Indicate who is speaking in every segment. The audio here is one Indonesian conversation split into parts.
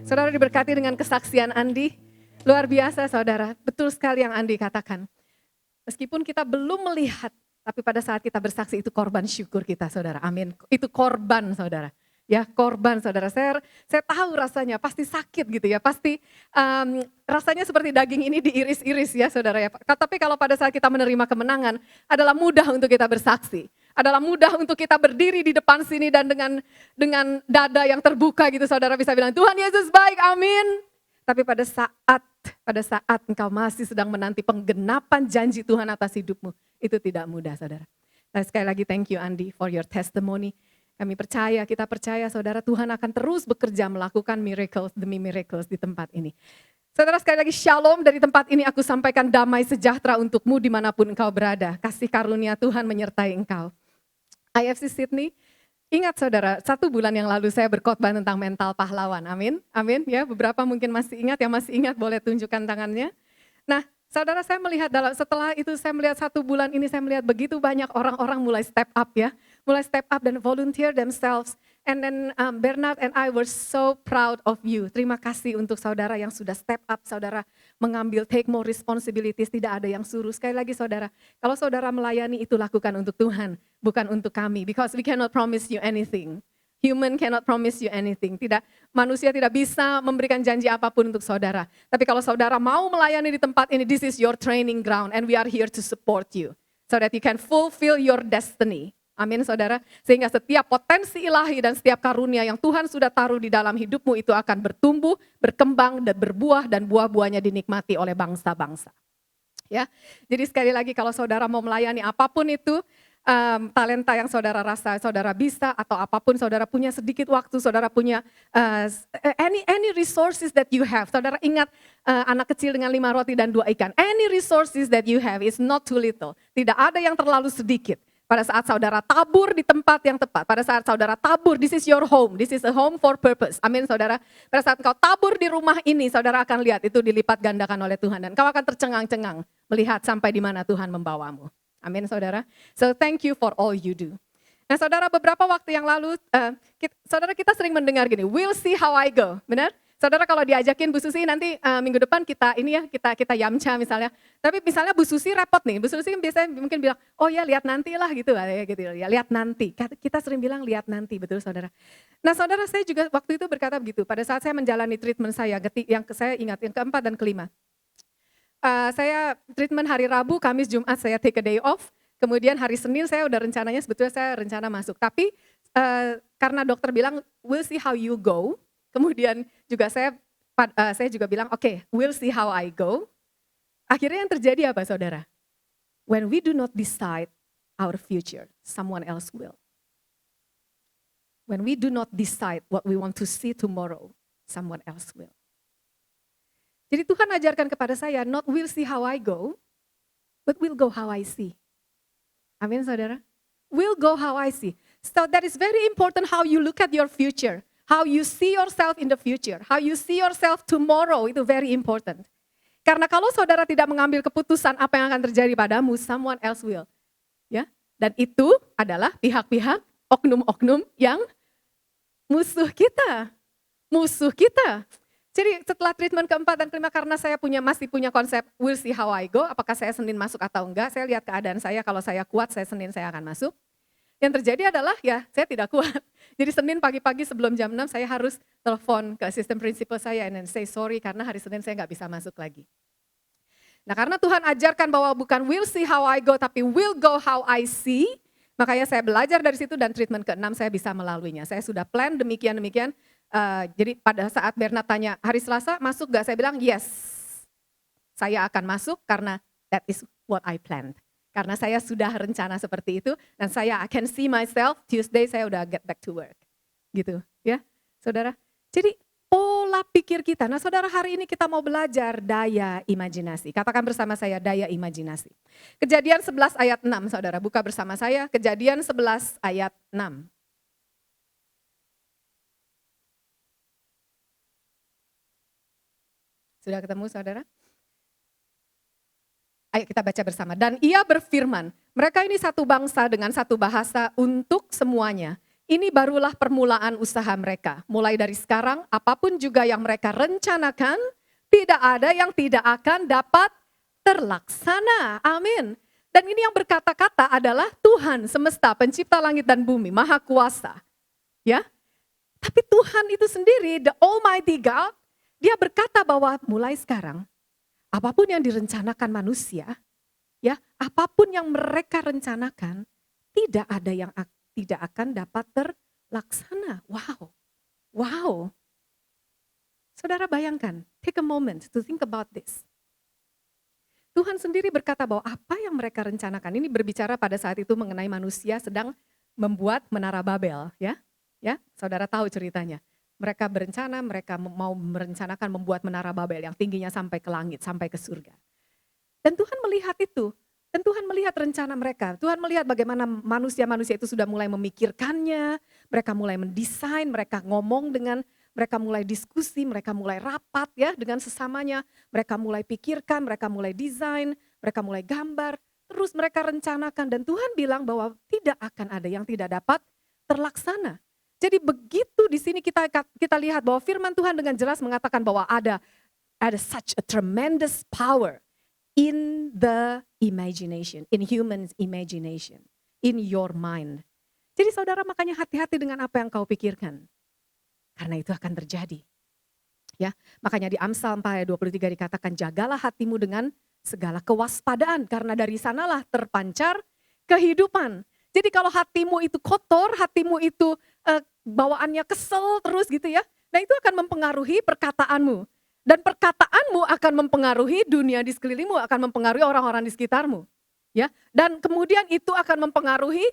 Speaker 1: Saudara diberkati dengan kesaksian Andi. Luar biasa saudara, betul sekali yang Andi katakan. Meskipun kita belum melihat, tapi pada saat kita bersaksi itu korban syukur kita saudara, amin. Itu korban saudara. Ya korban saudara, saya tahu rasanya pasti sakit gitu ya, pasti rasanya seperti daging ini diiris-iris ya saudara ya. Tapi kalau pada saat kita menerima kemenangan adalah mudah untuk kita bersaksi. Adalah mudah untuk kita berdiri di depan sini dan dengan dada yang terbuka gitu saudara bisa bilang Tuhan Yesus baik amin. Tapi pada saat engkau masih sedang menanti penggenapan janji Tuhan atas hidupmu, itu tidak mudah saudara. Nah, sekali lagi thank you Andi for your testimony. Kami percaya, kita percaya saudara Tuhan akan terus bekerja melakukan miracles demi miracles di tempat ini. Saudara sekali lagi shalom dari tempat ini aku sampaikan damai sejahtera untukmu dimanapun engkau berada. Kasih karunia Tuhan menyertai engkau. IFC Sydney, ingat saudara, 1 bulan yang lalu saya berkhotbah tentang mental pahlawan. Amin, amin ya. Beberapa mungkin masih ingat, yang masih ingat boleh tunjukkan tangannya. Nah, saudara saya melihat setelah itu saya melihat 1 bulan ini saya melihat begitu banyak orang-orang mulai step up ya. Mulai step up dan volunteer themselves. And then Bernard and I were so proud of you. Terima kasih untuk saudara yang sudah step up, saudara mengambil take more responsibilities, tidak ada yang suruh. Sekali lagi saudara, kalau saudara melayani itu lakukan untuk Tuhan, bukan untuk kami. Because we cannot promise you anything. Human cannot promise you anything. Manusia tidak bisa memberikan janji apapun untuk saudara. Tapi kalau saudara mau melayani di tempat ini, this is your training ground and we are here to support you. So that you can fulfill your destiny. Amin saudara. Sehingga setiap potensi ilahi dan setiap karunia yang Tuhan sudah taruh di dalam hidupmu itu akan bertumbuh, berkembang dan berbuah dan buah-buahnya dinikmati oleh bangsa-bangsa. Ya, jadi sekali lagi kalau saudara mau melayani apapun itu, talenta yang saudara rasa saudara bisa atau apapun saudara punya sedikit waktu, saudara punya any resources that you have. Saudara ingat anak kecil dengan 5 roti dan 2 ikan. Any resources that you have is not too little. Tidak ada yang terlalu sedikit. Pada saat saudara tabur di tempat yang tepat, pada saat saudara tabur, this is your home, this is a home for purpose. Amin saudara. Pada saat kau tabur di rumah ini, saudara akan lihat itu dilipat gandakan oleh Tuhan. Dan kau akan tercengang-cengang melihat sampai di mana Tuhan membawamu. Amin saudara. So thank you for all you do. Nah saudara beberapa waktu yang lalu, saudara kita sering mendengar gini, we'll see how I go, benar? Saudara kalau diajakin Bu Susi nanti minggu depan kita yamcha misalnya. Tapi misalnya Bu Susi repot nih, Bu Susi biasanya mungkin bilang, oh ya lihat nanti lah gitu ya, lihat nanti. Kita sering bilang lihat nanti, betul saudara. Nah saudara saya juga waktu itu berkata begitu, pada saat saya menjalani treatment saya, yang saya ingat yang keempat dan kelima. Saya treatment hari Rabu, Kamis, Jumat saya take a day off. Kemudian hari Senin saya udah rencananya sebetulnya saya rencana masuk. Tapi karena dokter bilang we'll see how you go. Kemudian juga saya juga bilang oke, we'll see how I go. Akhirnya yang terjadi apa saudara? When we do not decide our future, someone else will. When we do not decide what we want to see tomorrow, someone else will. Jadi Tuhan ajarkan kepada saya, not we'll see how I go, but we'll go how I see. Amin saudara? We'll go how I see. So that is very important how you look at your future. How you see yourself in the future. How you see yourself tomorrow, itu very important. Karena kalau saudara tidak mengambil keputusan apa yang akan terjadi padamu, someone else will. Ya, dan itu adalah pihak-pihak, oknum-oknum yang musuh kita. Musuh kita. Jadi setelah treatment keempat dan kelima karena saya masih punya konsep we'll see how I go, apakah saya Senin masuk atau enggak, saya lihat keadaan saya, kalau saya kuat saya Senin saya akan masuk. Yang terjadi adalah ya saya tidak kuat. Jadi Senin pagi-pagi sebelum jam 6 saya harus telepon ke asisten prinsipal saya and then say sorry karena hari Senin saya nggak bisa masuk lagi. Nah karena Tuhan ajarkan bahwa bukan we'll see how I go tapi we'll go how I see, makanya saya belajar dari situ dan treatment ke-6 saya bisa melaluinya. Saya sudah plan demikian. Jadi pada saat Bernard tanya hari Selasa masuk gak? Saya bilang yes, saya akan masuk karena that is what I planned. Karena saya sudah rencana seperti itu dan I can see myself Tuesday saya udah get back to work. Gitu ya saudara. Jadi pola pikir kita. Nah saudara hari ini kita mau belajar daya imajinasi. Katakan bersama saya daya imajinasi. Kejadian 11 ayat 6 saudara. Buka bersama saya Kejadian 11 ayat 6. Sudah ketemu saudara? Ayo kita baca bersama. Dan ia berfirman, mereka ini satu bangsa dengan satu bahasa untuk semuanya. Ini barulah permulaan usaha mereka. Mulai dari sekarang, apapun juga yang mereka rencanakan, tidak ada yang tidak akan dapat terlaksana. Amin. Dan ini yang berkata-kata adalah Tuhan semesta, pencipta langit dan bumi, maha kuasa. Ya, tapi Tuhan itu sendiri, the Almighty God, dia berkata bahwa mulai sekarang, apapun yang direncanakan manusia, ya, apapun yang mereka rencanakan, tidak ada yang tidak akan dapat terlaksana. Wow, wow. Saudara bayangkan, take a moment to think about this. Tuhan sendiri berkata bahwa apa yang mereka rencanakan, ini berbicara pada saat itu mengenai manusia sedang membuat menara Babel, ya. Ya, saudara tahu ceritanya. Mereka berencana, mereka mau merencanakan membuat menara Babel yang tingginya sampai ke langit, sampai ke surga. Dan Tuhan melihat itu. Dan Tuhan melihat rencana mereka. Tuhan melihat bagaimana manusia-manusia itu sudah mulai memikirkannya. Mereka mulai mendesain, mereka ngomong dengan, mereka mulai diskusi, mereka mulai rapat ya dengan sesamanya. Mereka mulai pikirkan, mereka mulai desain, mereka mulai gambar. Terus mereka rencanakan dan Tuhan bilang bahwa tidak akan ada yang tidak dapat terlaksana. Jadi begitu di sini kita lihat bahwa firman Tuhan dengan jelas mengatakan bahwa ada such a tremendous power in the imagination, in human imagination, in your mind. Jadi saudara makanya hati-hati dengan apa yang kau pikirkan. Karena itu akan terjadi. Ya, makanya di Amsal 4 ayat 23 dikatakan jagalah hatimu dengan segala kewaspadaan karena dari sanalah terpancar kehidupan. Jadi kalau hatimu itu kotor, hatimu itu bawaannya kesel terus gitu ya. Nah itu akan mempengaruhi perkataanmu. Dan perkataanmu akan mempengaruhi dunia di sekelilingmu, akan mempengaruhi orang-orang di sekitarmu. Ya, dan kemudian itu akan mempengaruhi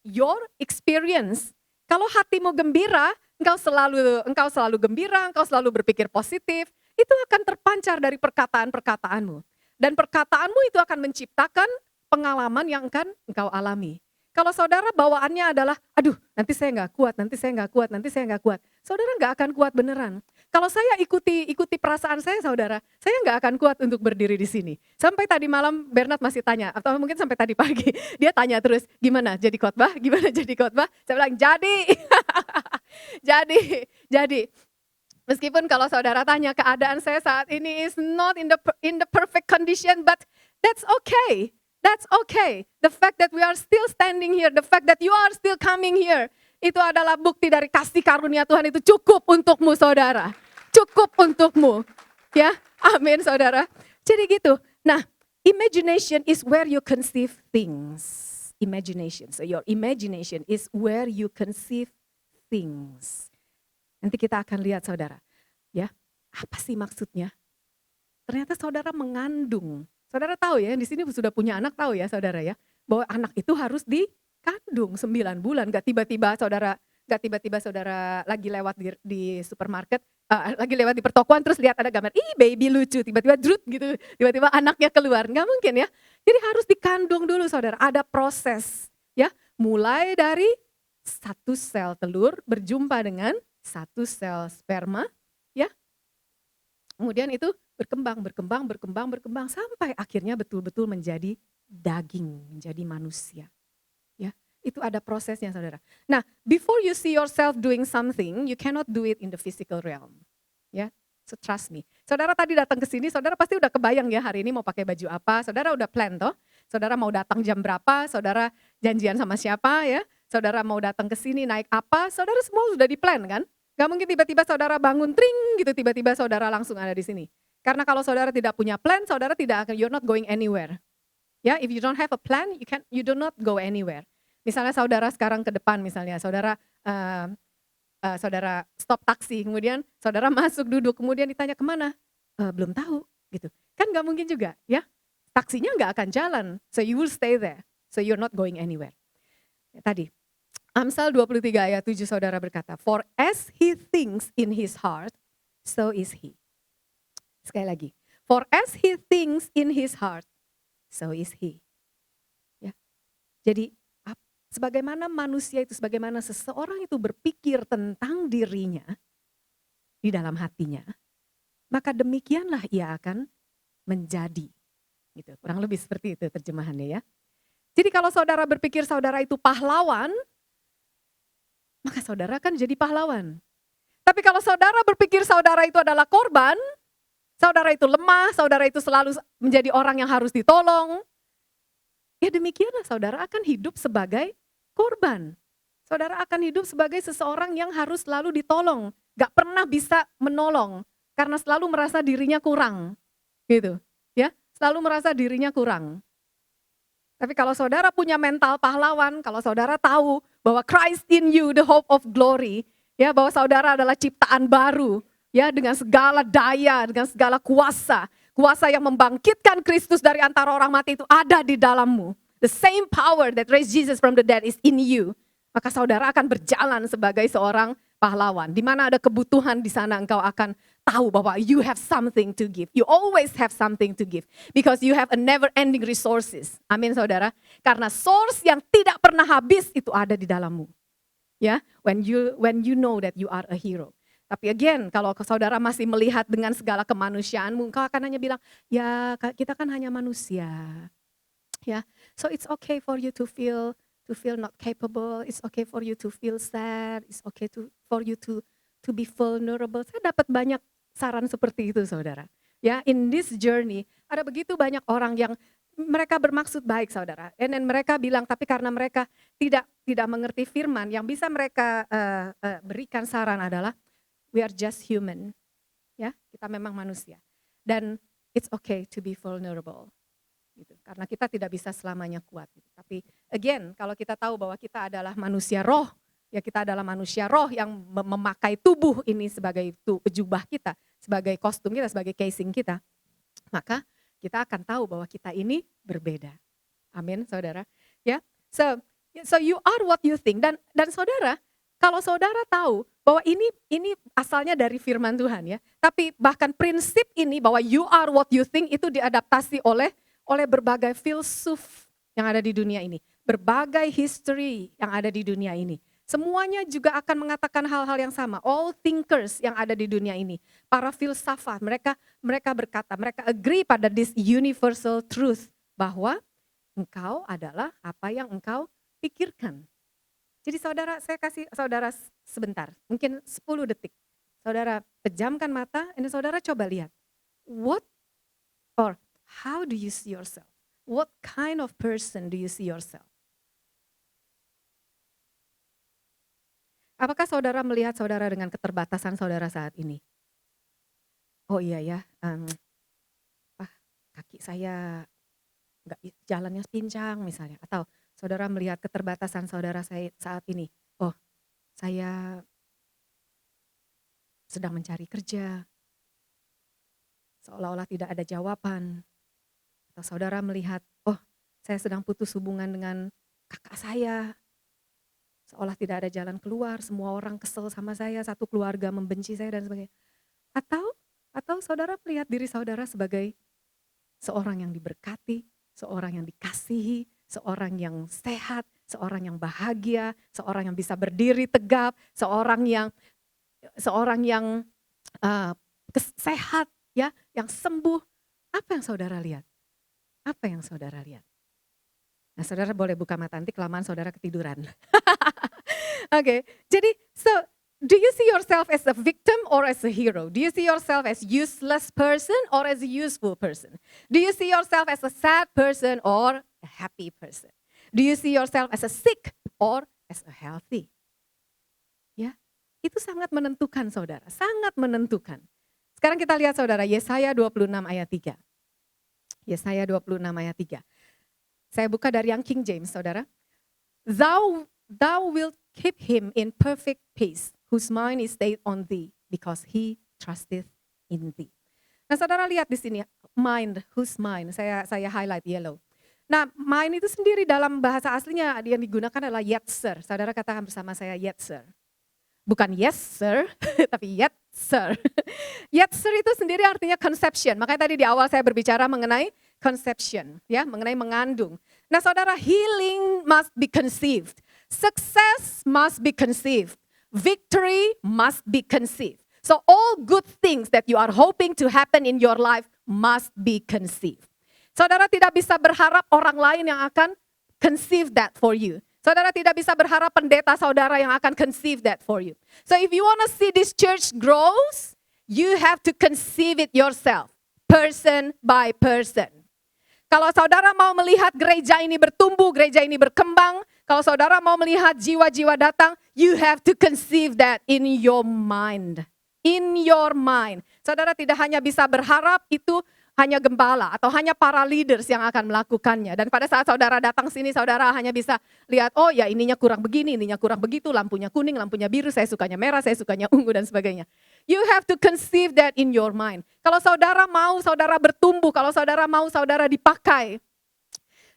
Speaker 1: your experience. Kalau hatimu gembira, engkau selalu gembira, engkau selalu berpikir positif, itu akan terpancar dari perkataan-perkataanmu. Dan perkataanmu itu akan menciptakan pengalaman yang akan engkau alami. Kalau saudara bawaannya adalah, aduh nanti saya nggak kuat, nanti saya nggak kuat, nanti saya nggak kuat. Saudara nggak akan kuat beneran. Kalau saya ikuti perasaan saya saudara, saya nggak akan kuat untuk berdiri di sini. Sampai tadi malam Bernard masih tanya, atau mungkin sampai tadi pagi, dia tanya terus, gimana jadi khotbah, gimana jadi khotbah? Saya bilang jadi, jadi. Meskipun kalau saudara tanya keadaan saya saat ini is not in the perfect condition, but that's okay. That's okay. The fact that we are still standing here, the fact that you are still coming here, itu adalah bukti dari kasih karunia Tuhan itu cukup untukmu saudara. Cukup untukmu. Ya, amin saudara. Jadi gitu. Nah, imagination is where you conceive things. Imagination. So your imagination is where you conceive things. Nanti kita akan lihat saudara. Ya, apa sih maksudnya? Ternyata saudara mengandung. Saudara tahu ya, di sini sudah punya anak tahu ya saudara ya, bahwa anak itu harus dikandung 9 bulan, gak tiba-tiba saudara lagi lewat di supermarket, lagi lewat di pertokoan terus lihat ada gambar, ih baby lucu, tiba-tiba drut gitu, tiba-tiba anaknya keluar, gak mungkin ya. Jadi harus dikandung dulu saudara, ada proses ya, mulai dari satu sel telur berjumpa dengan satu sel sperma ya, kemudian itu berkembang sampai akhirnya betul-betul menjadi daging, menjadi manusia. Ya, itu ada prosesnya saudara. Nah, before you see yourself doing something, you cannot do it in the physical realm. Ya, so trust me. Saudara tadi datang ke sini, saudara pasti udah kebayang ya hari ini mau pakai baju apa, saudara udah plan toh. Saudara mau datang jam berapa, saudara janjian sama siapa ya, saudara mau datang ke sini naik apa, saudara semua sudah di plan kan. Gak mungkin tiba-tiba saudara bangun tring gitu, tiba-tiba saudara langsung ada di sini. Karena kalau saudara tidak punya plan, saudara tidak akan, you're not going anywhere. Ya, if you don't have a plan, you do not go anywhere. Misalnya saudara sekarang ke depan, misalnya saudara stop taksi, kemudian saudara masuk duduk, kemudian ditanya kemana? Belum tahu, gitu. Kan nggak mungkin juga, ya. Taksinya nggak akan jalan, so you will stay there, so you're not going anywhere. Ya, tadi, Amsal 23 ayat 7 saudara berkata, for as he thinks in his heart, so is he. Sekali lagi, for as he thinks in his heart, so is he. Ya. Jadi sebagaimana manusia itu, sebagaimana seseorang itu berpikir tentang dirinya di dalam hatinya, maka demikianlah ia akan menjadi. Gitu, kurang lebih seperti itu terjemahannya ya. Jadi kalau saudara berpikir saudara itu pahlawan, maka saudara kan jadi pahlawan. Tapi kalau saudara berpikir saudara itu adalah korban, saudara itu lemah, saudara itu selalu menjadi orang yang harus ditolong, ya demikianlah saudara akan hidup sebagai korban. Saudara akan hidup sebagai seseorang yang harus selalu ditolong, gak pernah bisa menolong karena selalu merasa dirinya kurang, gitu, ya, selalu merasa dirinya kurang. Tapi kalau saudara punya mental pahlawan, kalau saudara tahu bahwa Christ in you, the hope of glory, ya, bahwa saudara adalah ciptaan baru, ya, dengan segala daya, dengan segala kuasa yang membangkitkan Kristus dari antara orang mati itu ada di dalammu. The same power that raised Jesus from the dead is in you. Maka saudara akan berjalan sebagai seorang pahlawan. Di mana ada kebutuhan, di sana engkau akan tahu bahwa you have something to give. You always have something to give. Because you have a never ending resources. Amin saudara. Karena source yang tidak pernah habis itu ada di dalammu. Ya, when you know that you are a hero. Tapi again, kalau saudara masih melihat dengan segala kemanusiaanmu, engkau akan hanya bilang, ya kita kan hanya manusia. Ya, so it's okay for you to feel not capable, it's okay for you to feel sad, it's okay for you to be vulnerable. Saya dapat banyak saran seperti itu saudara. Ya, in this journey ada begitu banyak orang yang mereka bermaksud baik saudara. And then mereka bilang tapi karena mereka tidak mengerti firman, yang bisa mereka berikan saran adalah we are just human. Ya, kita memang manusia. Dan it's okay to be vulnerable. Gitu. Karena kita tidak bisa selamanya kuat. Gitu. Tapi again, kalau kita tahu bahwa kita adalah manusia roh, ya kita adalah manusia roh yang memakai tubuh ini sebagai jubah kita, sebagai kostum kita, sebagai casing kita, maka kita akan tahu bahwa kita ini berbeda. Amin, saudara. Ya, so you are what you think. Dan saudara, kalau saudara tahu bahwa ini asalnya dari firman Tuhan ya, tapi bahkan prinsip ini bahwa you are what you think itu diadaptasi oleh berbagai filsuf yang ada di dunia ini. Berbagai history yang ada di dunia ini. Semuanya juga akan mengatakan hal-hal yang sama. All thinkers yang ada di dunia ini. Para filsafat, mereka berkata, mereka agree pada this universal truth. Bahwa engkau adalah apa yang engkau pikirkan. Jadi saudara, saya kasih saudara sebentar. Mungkin 10 detik. Saudara pejamkan mata, dan saudara coba lihat. How do you see yourself? What kind of person do you see yourself? Apakah saudara melihat saudara dengan keterbatasan saudara saat ini? Oh iya ya, kaki saya nggak jalannya pincang misalnya. Atau saudara melihat keterbatasan saudara saya saat ini. Oh, saya sedang mencari kerja. Seolah-olah tidak ada jawaban. Atau saudara melihat, oh saya sedang putus hubungan dengan kakak saya. Seolah tidak ada jalan keluar, semua orang kesel sama saya, satu keluarga membenci saya dan sebagainya. Atau saudara melihat diri saudara sebagai seorang yang diberkati, seorang yang dikasihi, seorang yang sehat, seorang yang bahagia, seorang yang bisa berdiri tegap, seorang yang sehat, ya, yang sembuh. Apa yang saudara lihat? Apa yang saudara lihat? Nah saudara boleh buka mata, nanti kelamaan saudara ketiduran. Oke, jadi do you see yourself as a victim or as a hero? Do you see yourself as useless person or as a useful person? Do you see yourself as a sad person or a happy person? Do you see yourself as a sick or as a healthy? Ya, itu sangat menentukan saudara, sangat menentukan. Sekarang kita lihat saudara, Yesaya 26 ayat 3. Yesaya 26 ayat 3. Saya buka dari yang King James, saudara. Thou wilt keep him in perfect peace, whose mind is stayed on thee, because he trusteth in thee. Nah, saudara lihat di sini, mind, whose mind, saya highlight yellow. Nah, mind itu sendiri dalam bahasa aslinya yang digunakan adalah yetzer. Saudara katakan bersama saya yetzer. Bukan yes sir, tapi yet sir. Yet sir itu sendiri artinya conception. Makanya tadi di awal saya berbicara mengenai conception, ya, mengenai mengandung. Nah, saudara, healing must be conceived. Success must be conceived. Victory must be conceived. So all good things that you are hoping to happen in your life must be conceived. Saudara tidak bisa berharap orang lain yang akan conceive that for you. Saudara tidak bisa berharap pendeta saudara yang akan conceive that for you. So if you want to see this church grows, you have to conceive it yourself, person by person. Kalau saudara mau melihat gereja ini bertumbuh, gereja ini berkembang, kalau saudara mau melihat jiwa-jiwa datang, you have to conceive that in your mind. In your mind. Saudara tidak hanya bisa berharap itu hanya gembala atau hanya para leaders yang akan melakukannya. Dan pada saat saudara datang sini, saudara hanya bisa lihat, oh ya ininya kurang begini, ininya kurang begitu, lampunya kuning, lampunya biru, saya sukanya merah, saya sukanya ungu dan sebagainya. You have to conceive that in your mind. Kalau saudara mau saudara bertumbuh, kalau saudara mau saudara dipakai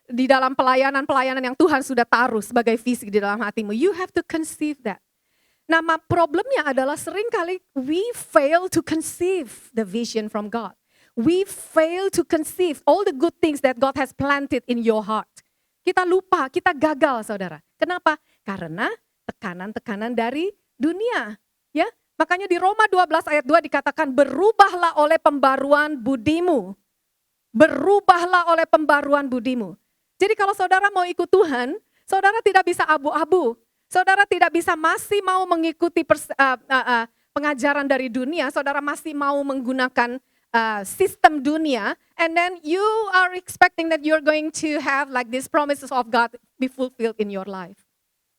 Speaker 1: di dalam pelayanan-pelayanan yang Tuhan sudah taruh sebagai visi di dalam hatimu, you have to conceive that. Nah, problemnya adalah seringkali we fail to conceive the vision from God. We fail to conceive all the good things that God has planted in your heart. Kita lupa, kita gagal saudara. Kenapa? Karena tekanan-tekanan dari dunia. Ya, makanya di Roma 12 ayat 2 dikatakan berubahlah oleh pembaruan budimu. Berubahlah oleh pembaruan budimu. Jadi kalau saudara mau ikut Tuhan, saudara tidak bisa abu-abu. Saudara tidak bisa masih mau mengikuti pengajaran dari dunia, saudara masih mau menggunakan sistem dunia, and then you are expecting that you're going to have like these promises of God be fulfilled in your life.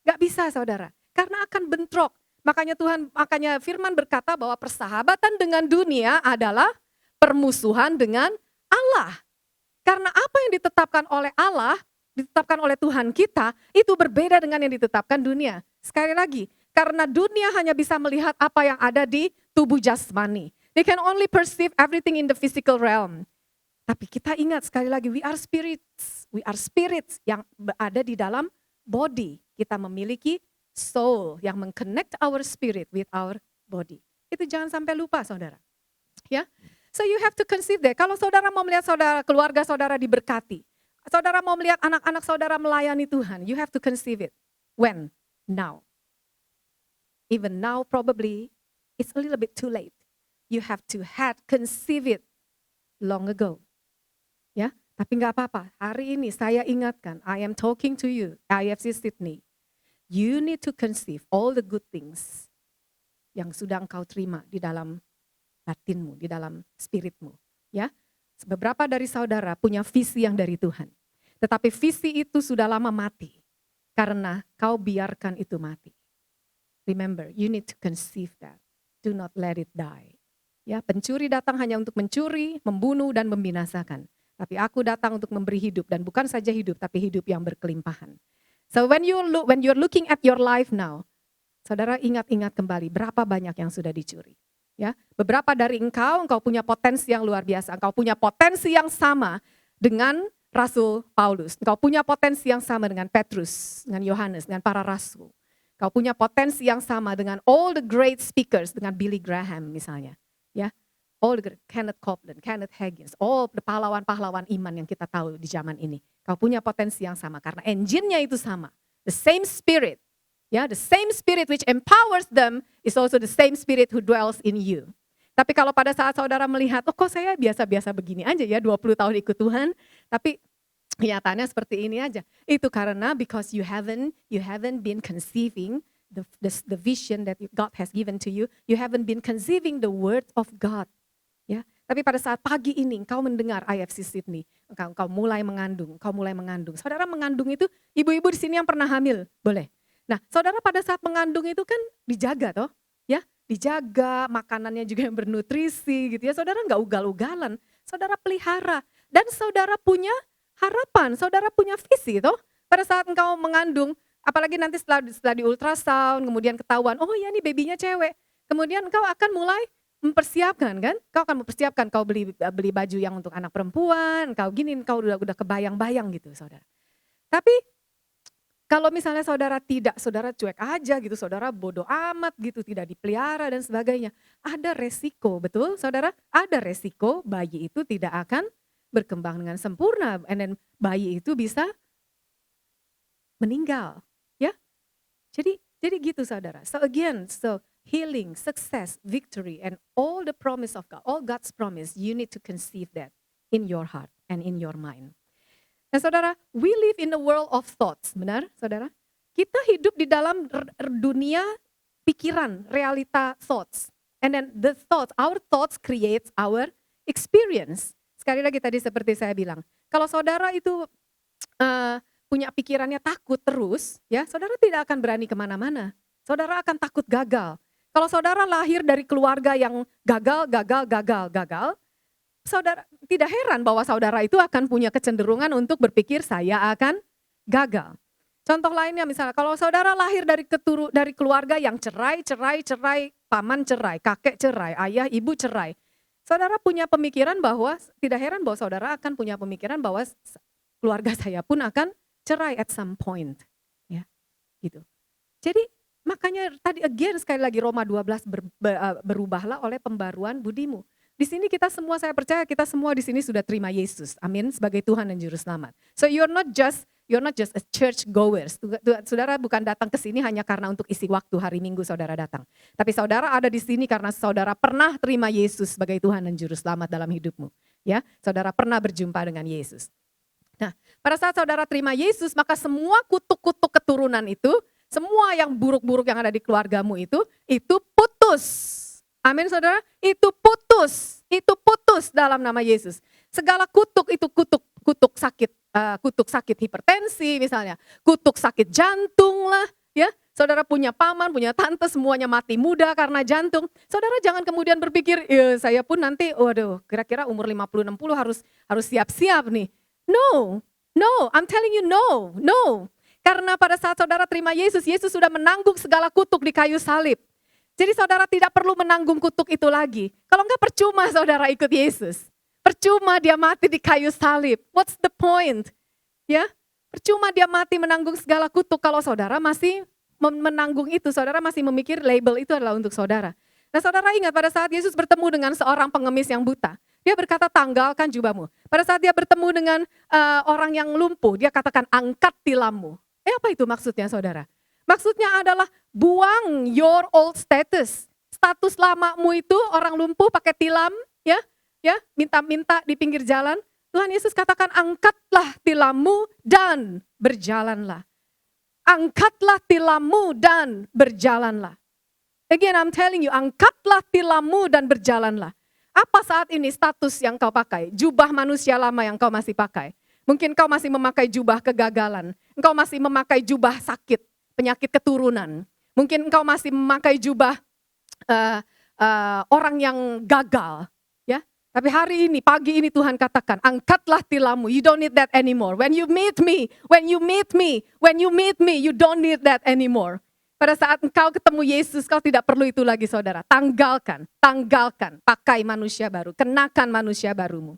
Speaker 1: Gak bisa saudara, karena akan bentrok. Makanya firman berkata bahwa persahabatan dengan dunia adalah permusuhan dengan Allah. Karena apa yang ditetapkan oleh Allah, ditetapkan oleh Tuhan kita, itu berbeda dengan yang ditetapkan dunia. Sekali lagi, karena dunia hanya bisa melihat apa yang ada di tubuh jasmani. They can only perceive everything in the physical realm. Tapi kita ingat sekali lagi, we are spirits. We are spirits yang ada di dalam body. Kita memiliki soul yang meng-connect our spirit with our body. Itu jangan sampai lupa saudara. Ya, so you have to conceive that. Kalau saudara mau melihat keluarga saudara diberkati, saudara mau melihat anak-anak saudara melayani Tuhan, you have to conceive it. When? Now. Even now probably it's a little bit too late. You have to conceive it long ago. Ya, tapi nggak apa-apa. Hari ini saya ingatkan, I am talking to you, IFC Sydney. You need to conceive all the good things yang sudah engkau terima di dalam batinmu, di dalam spiritmu. Ya, beberapa dari saudara punya visi yang dari Tuhan. Tetapi visi itu sudah lama mati karena kau biarkan itu mati. Remember, you need to conceive that. Do not let it die. Ya, pencuri datang hanya untuk mencuri, membunuh dan membinasakan. Tapi aku datang untuk memberi hidup dan bukan saja hidup tapi hidup yang berkelimpahan. So when you're looking at your life now, saudara ingat-ingat kembali berapa banyak yang sudah dicuri. Ya, beberapa dari engkau punya potensi yang luar biasa. Engkau punya potensi yang sama dengan Rasul Paulus. Engkau punya potensi yang sama dengan Petrus, dengan Yohanes, dengan para rasul. Engkau punya potensi yang sama dengan all the great speakers, dengan Billy Graham misalnya. Ya, all the Kenneth Copeland, Kenneth Hagin, all the pahlawan-pahlawan iman yang kita tahu di zaman ini. Kau punya potensi yang sama karena engine-nya itu sama. The same spirit. Ya, the same spirit which empowers them is also the same spirit who dwells in you. Tapi kalau pada saat saudara melihat, oh kok saya biasa-biasa begini aja ya 20 tahun ikut Tuhan, tapi kenyataannya seperti ini aja. Itu karena because you haven't been conceiving the vision that God has given to you. You haven't been conceiving the word of God. Ya, tapi pada saat pagi ini engkau mendengar IFC Sydney, engkau mulai mengandung, Saudara mengandung itu ibu-ibu di sini yang pernah hamil, boleh. Nah, saudara pada saat mengandung itu kan dijaga toh, ya, dijaga, makanannya juga yang bernutrisi gitu ya. Saudara nggak ugal-ugalan, saudara pelihara dan saudara punya harapan, saudara punya visi toh. Pada saat engkau mengandung, apalagi nanti setelah di ultrasound, kemudian ketahuan, oh ya ini babynya cewek. Kemudian engkau akan mulai mempersiapkan kan? Kau akan mempersiapkan, kau beli baju yang untuk anak perempuan, kau gini, kau udah kebayang-bayang gitu saudara. Tapi kalau misalnya saudara tidak, saudara cuek aja gitu, saudara bodoh amat gitu, tidak dipelihara dan sebagainya. Ada resiko, betul saudara? Ada resiko bayi itu tidak akan berkembang dengan sempurna. And then bayi itu bisa meninggal. Ya, jadi gitu saudara. So again, healing, success, victory, and all the promise of God, all God's promise, you need to conceive that in your heart and in your mind. Nah saudara, we live in a world of thoughts, benar saudara? kita hidup di dalam dunia pikiran, realita, thoughts. And then our thoughts creates our experience. Sekali lagi tadi seperti saya bilang, kalau saudara itu punya pikirannya takut terus, ya saudara tidak akan berani kemana-mana. Saudara akan takut gagal. Kalau saudara lahir dari keluarga yang gagal, saudara tidak heran bahwa saudara itu akan punya kecenderungan untuk berpikir saya akan gagal. Contoh lainnya misalnya kalau saudara lahir dari keluarga yang cerai, paman cerai, kakek cerai, ayah ibu cerai. Saudara punya pemikiran bahwa tidak heran bahwa saudara akan punya pemikiran bahwa keluarga saya pun akan cerai at some point. Ya, gitu. Jadi makanya tadi sekali lagi Roma 12 berubahlah oleh pembaruan budimu. Di sini kita semua, saya percaya kita semua di sini sudah terima Yesus, amin, sebagai Tuhan dan Juru Selamat. So you're not just a church goers. Saudara bukan datang ke sini hanya karena untuk isi waktu hari Minggu saudara datang. Tapi saudara ada di sini karena saudara pernah terima Yesus sebagai Tuhan dan Juru Selamat dalam hidupmu. Ya, saudara pernah berjumpa dengan Yesus. Nah, pada saat saudara terima Yesus, maka semua kutuk-kutuk keturunan itu, semua yang buruk-buruk yang ada di keluargamu itu putus. Amin saudara, itu putus dalam nama Yesus. Segala kutuk itu kutuk sakit hipertensi misalnya, kutuk sakit jantung lah, ya. Saudara punya paman, punya tante, semuanya mati muda karena jantung. Saudara jangan kemudian berpikir, saya pun nanti, waduh, kira-kira umur 50-60 harus siap-siap nih. No, I'm telling you no. Karena pada saat saudara terima Yesus, Yesus sudah menanggung segala kutuk di kayu salib. Jadi saudara tidak perlu menanggung kutuk itu lagi. Kalau enggak percuma saudara ikut Yesus. Percuma dia mati di kayu salib. What's the point? Ya, percuma dia mati menanggung segala kutuk kalau saudara masih menanggung itu. Saudara masih memikir label itu adalah untuk saudara. Nah saudara ingat pada saat Yesus bertemu dengan seorang pengemis yang buta. Dia berkata tanggalkan jubahmu. Pada saat dia bertemu dengan orang yang lumpuh, dia katakan angkat tilammu. Apa itu maksudnya saudara? Maksudnya adalah buang your old status. Status lamamu itu orang lumpuh pakai tilam, ya, minta-minta di pinggir jalan. Tuhan Yesus katakan angkatlah tilammu dan berjalanlah. Angkatlah tilammu dan berjalanlah. Again I'm telling you, angkatlah tilammu dan berjalanlah. Apa saat ini status yang kau pakai? Jubah manusia lama yang kau masih pakai. Mungkin kau masih memakai jubah kegagalan. Engkau masih memakai jubah sakit. Penyakit keturunan. Mungkin engkau masih memakai jubah orang yang gagal. Ya, tapi hari ini, pagi ini Tuhan katakan, angkatlah tilammu. You don't need that anymore. When you meet me, you don't need that anymore. Pada saat engkau ketemu Yesus, kau tidak perlu itu lagi saudara. Tanggalkan, pakai manusia baru, kenakan manusia barumu.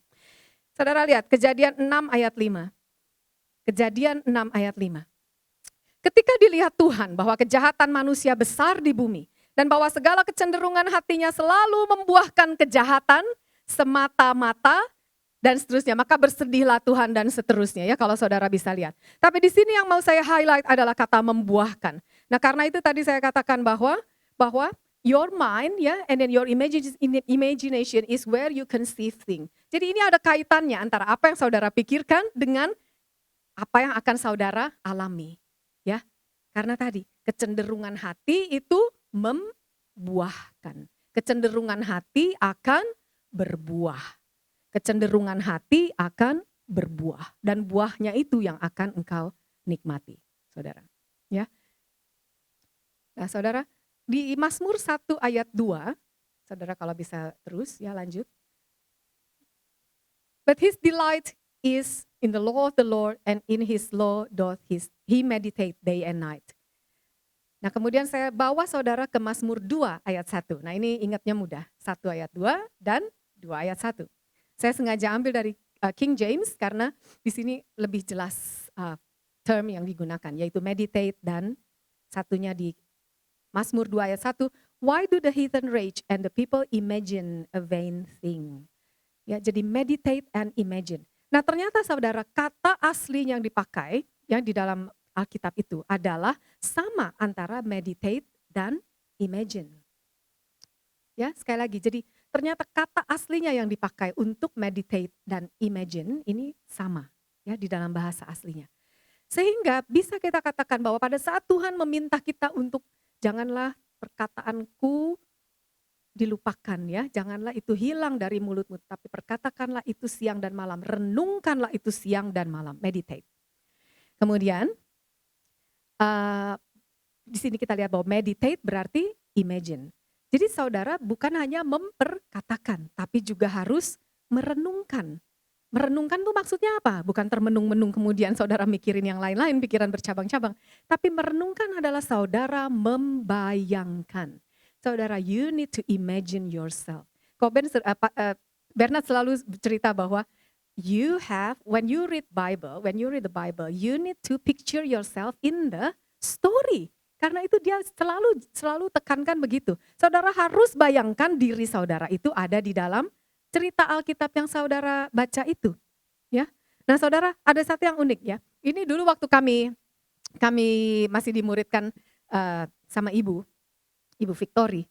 Speaker 1: Saudara lihat, Kejadian 6 ayat 5. Kejadian 6 ayat 5. Ketika dilihat Tuhan bahwa kejahatan manusia besar di bumi dan bahwa segala kecenderungan hatinya selalu membuahkan kejahatan semata-mata dan seterusnya, maka bersedihlah Tuhan dan seterusnya ya kalau saudara bisa lihat. Tapi di sini yang mau saya highlight adalah kata membuahkan. Nah, karena itu tadi saya katakan bahwa your mind ya and then your imagination is where you conceive things. Jadi ini ada kaitannya antara apa yang saudara pikirkan dengan apa yang akan saudara alami. Ya, karena tadi kecenderungan hati itu membuahkan. Kecenderungan hati akan berbuah. Kecenderungan hati akan berbuah. Dan buahnya itu yang akan engkau nikmati, saudara. Ya. Nah, saudara, di Mazmur 1 ayat 2, saudara kalau bisa terus ya lanjut. But his delight is in the law of the Lord, and in his law doth he meditate day and night. Nah kemudian saya bawa saudara ke Mazmur 2 ayat 1. Nah ini ingatnya mudah, 1 ayat 2 dan 2 ayat 1. Saya sengaja ambil dari King James karena di sini lebih jelas term yang digunakan, yaitu meditate dan satunya di Mazmur 2 ayat 1. Why do the heathen rage and the people imagine a vain thing? Ya, jadi meditate and imagine. Nah ternyata saudara kata asli yang dipakai ya di dalam Alkitab itu adalah sama antara meditate dan imagine. Ya sekali lagi, jadi ternyata kata aslinya yang dipakai untuk meditate dan imagine ini sama ya di dalam bahasa aslinya. Sehingga bisa kita katakan bahwa pada saat Tuhan meminta kita untuk janganlah perkataanku dilupakan ya, janganlah itu hilang dari mulutmu, tapi perkatakanlah itu siang dan malam, renungkanlah itu siang dan malam, meditate. Kemudian di sini kita lihat bahwa meditate berarti imagine. Jadi saudara bukan hanya memperkatakan, tapi juga harus merenungkan. Merenungkan tuh maksudnya apa? Bukan termenung-menung kemudian saudara mikirin yang lain-lain, pikiran bercabang-cabang. Tapi merenungkan adalah saudara membayangkan. Saudara, you need to imagine yourself. Bernard selalu cerita bahwa when you read the Bible, you need to picture yourself in the story. Karena itu dia selalu tekankan begitu. Saudara harus bayangkan diri saudara itu ada di dalam cerita Alkitab yang saudara baca itu. Ya. Nah saudara, ada satu yang unik ya. Ini dulu waktu kami masih dimuridkan sama Ibu Victory.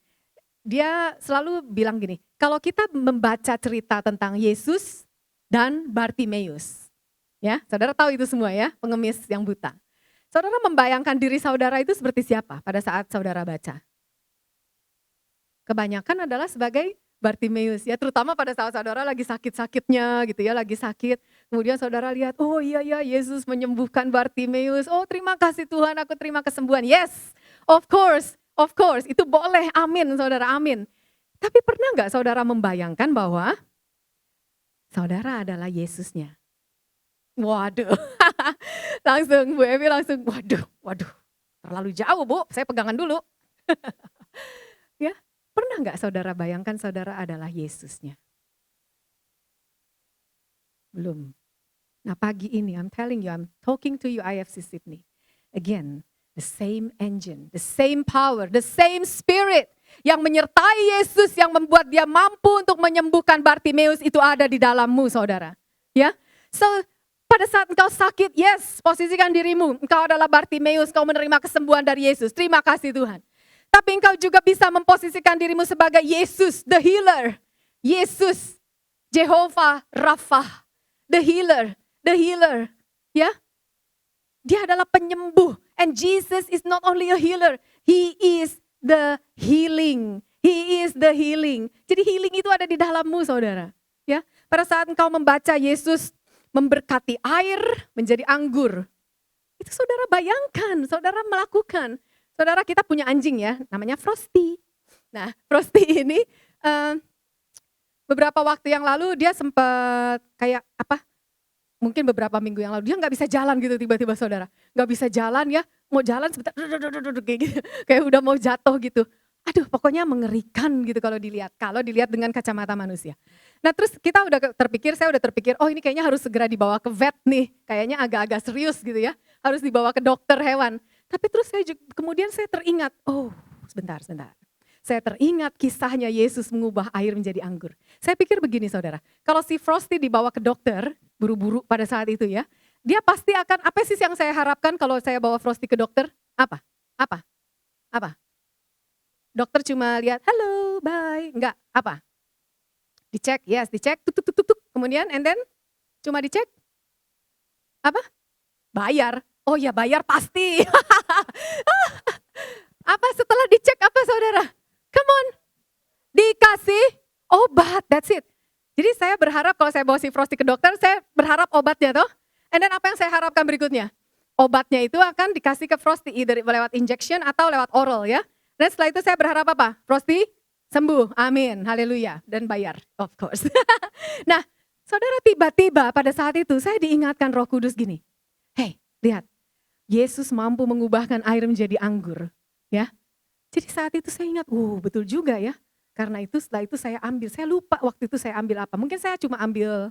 Speaker 1: Dia selalu bilang gini, kalau kita membaca cerita tentang Yesus dan Bartimeus. Ya, saudara tahu itu semua ya, pengemis yang buta. Saudara membayangkan diri saudara itu seperti siapa pada saat saudara baca? Kebanyakan adalah sebagai Bartimeus ya, terutama pada saat saudara lagi sakit-sakitnya gitu ya, lagi sakit. Kemudian saudara lihat, oh iya ya Yesus menyembuhkan Bartimeus. Oh terima kasih Tuhan, aku terima kesembuhan. Yes, of course, itu boleh, amin saudara, amin. Tapi pernah nggak saudara membayangkan bahwa saudara adalah Yesusnya? Waduh, langsung Bu Evi langsung, waduh, terlalu jauh Bu, saya pegangan dulu. Ya, pernah nggak saudara bayangkan saudara adalah Yesusnya? Belum. Nah pagi ini, I'm telling you, I'm talking to you IFC Sydney. Again, the same engine, the same power, the same spirit yang menyertai Yesus yang membuat dia mampu untuk menyembuhkan Bartimeus itu ada di dalammu saudara. Ya, so pada saat engkau sakit, yes, posisikan dirimu. Engkau adalah Bartimeus, kau menerima kesembuhan dari Yesus. Terima kasih Tuhan. Tapi engkau juga bisa memposisikan dirimu sebagai Yesus, the healer. Yesus, Jehovah Rapha, the healer. Ya, dia adalah penyembuh. And Jesus is not only a healer, he is the healing. He is the healing. Jadi healing itu ada di dalammu saudara. Ya, pada saat engkau membaca Yesus memberkati air menjadi anggur. Itu saudara bayangkan, saudara melakukan. Saudara kita punya anjing ya, namanya Frosty. Nah Frosty ini beberapa waktu yang lalu dia sempat kayak mungkin beberapa minggu yang lalu dia nggak bisa jalan gitu tiba-tiba saudara. Nggak bisa jalan ya, mau jalan sebentar kayak gitu, kayak udah mau jatuh gitu. Aduh pokoknya mengerikan gitu kalau dilihat dengan kacamata manusia. Nah terus saya udah terpikir, oh ini kayaknya harus segera dibawa ke vet nih. Kayaknya agak-agak serius gitu ya, harus dibawa ke dokter hewan. Tapi terus kemudian saya teringat, oh sebentar. Saya teringat kisahnya Yesus mengubah air menjadi anggur. Saya pikir begini saudara, kalau si Frosty dibawa ke dokter, buru-buru pada saat itu ya, dia pasti akan, apa sih yang saya harapkan kalau saya bawa Frosty ke dokter? Apa? Dokter cuma lihat, halo, bye, enggak, apa? Dicek, yes, dicek, tuk. Kemudian, and then, cuma dicek, apa? Bayar. Oh ya bayar pasti. Apa setelah dicek apa saudara? Come on. Dikasih obat, that's it. Jadi saya berharap kalau saya bawa si Frosty ke dokter, saya berharap obatnya toh. And then apa yang saya harapkan berikutnya? Obatnya itu akan dikasih ke Frosty, either lewat injection atau lewat oral ya. Dan setelah itu saya berharap apa? Frosty sembuh, amin, haleluya. Dan bayar, of course. Nah, saudara tiba-tiba pada saat itu saya diingatkan Roh Kudus gini. Hey, lihat, Yesus mampu mengubahkan air menjadi anggur. Ya, jadi saat itu saya ingat, betul juga ya. Karena itu setelah itu saya lupa waktu itu saya ambil apa. Mungkin saya cuma ambil,